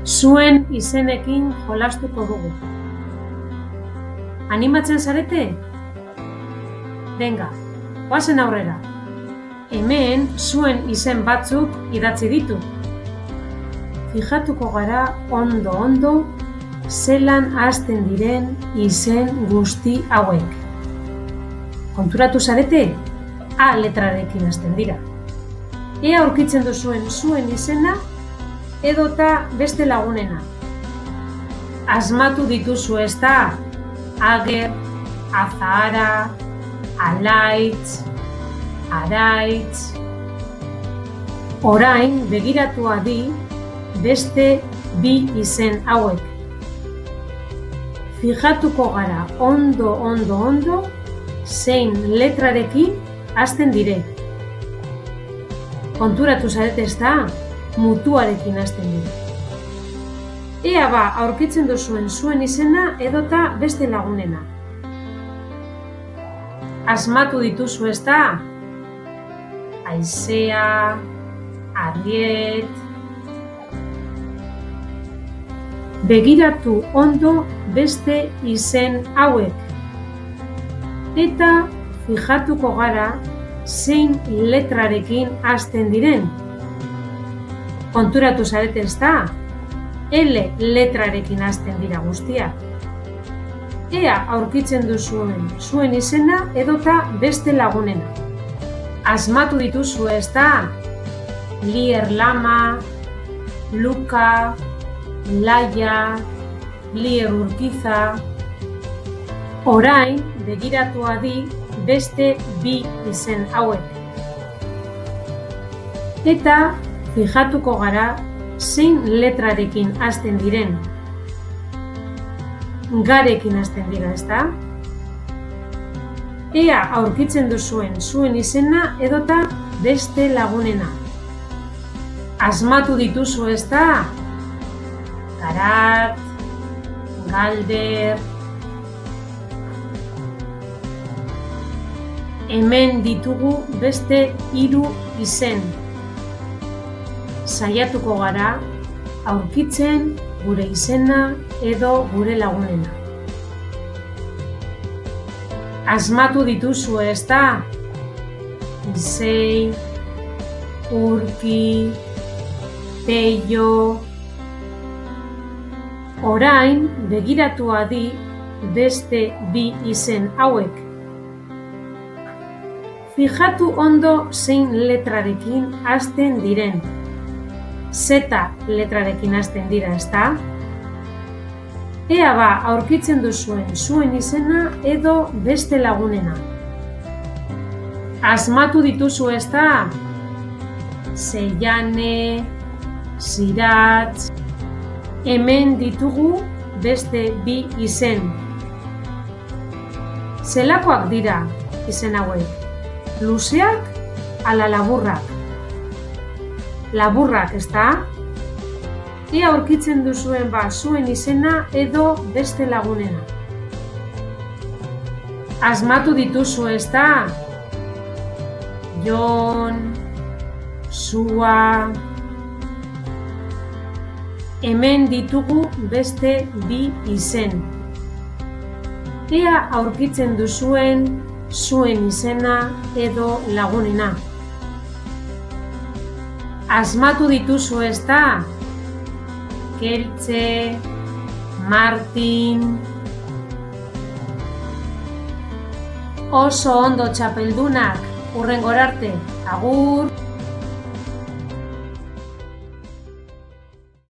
Zuen izenekin jolastuko dugu. Animatzen zarete? Venga, goazen aurrera. Hemen zuen izen batzuk idatzi ditut. Fijatuko gara ondo zelan hasten diren izen guzti hauek. Konturatu zarete? A letrarekin hasten dira. Ea aurkitzen duzuen zuen izena edota beste lagunena. Asmatu dituzu ezta? Ager, Azahara, Alaitz, Araitz. Orain begiratu adi beste bi izen hauek. Fijatuko gara ondo zein letrarekin hasten dire. Konturatu zarete ezta? Mutuarekin hasten dira. Ea ba, aurkitzen duzuen zuen izena edota beste lagunena. Asmatu dituzu ezta? Aizea, Ariet. Begiratu ondo beste izen hauek. Eta fijatuko gara zein letrarekin hasten diren. Konturatu zarete ezta? L letrarekin hasten dira guztiak. Ea aurkitzen duzuen zuen izena edota beste lagunena. Asmatu dituzu ezta? Lier Lama, Luka, Laia, Lier Urkiza. Orain begiratu adi beste bi izen hauek. Eta fijatuko gara zein letrarekin hasten diren. Garekin hasten dira, ezta? Ea aurkitzen duzuen zuen izena edota beste lagunena. Asmatu dituzu ezta? Garat, Galder. Hemen ditugu beste 3 izen. Saiatuko gara aurkitzen gure izena edo gure lagunena. Asmatu dituzu ezta? Isei, Urki, Peio. Orain begiratu adi beste bi izen hauek. Fijatu ondo zein letrarekin hasten diren. Z letrarekin hasten dira, ezta? Ea ba, aurkitzen duzuen zuen izena edo beste lagunena. Asmatu dituzu ezta? Zeiane, Ziratz. Hemen ditugu beste bi izen. Zelakoak dira izen hauek? Luzeak ala laburrak? Laburrak, ezta? Ea aurkitzen duzuen ba zuen izena edo beste lagunena. Asmatu dituzu ezta? Jon, Sua. Hemen ditugu beste bi izen. Ea aurkitzen duzuen zuen izena edo lagunena. Asmatu dituzu ezta? Keltze, Martin. Oso ondo txapeldunak, hurrengora arte, agur!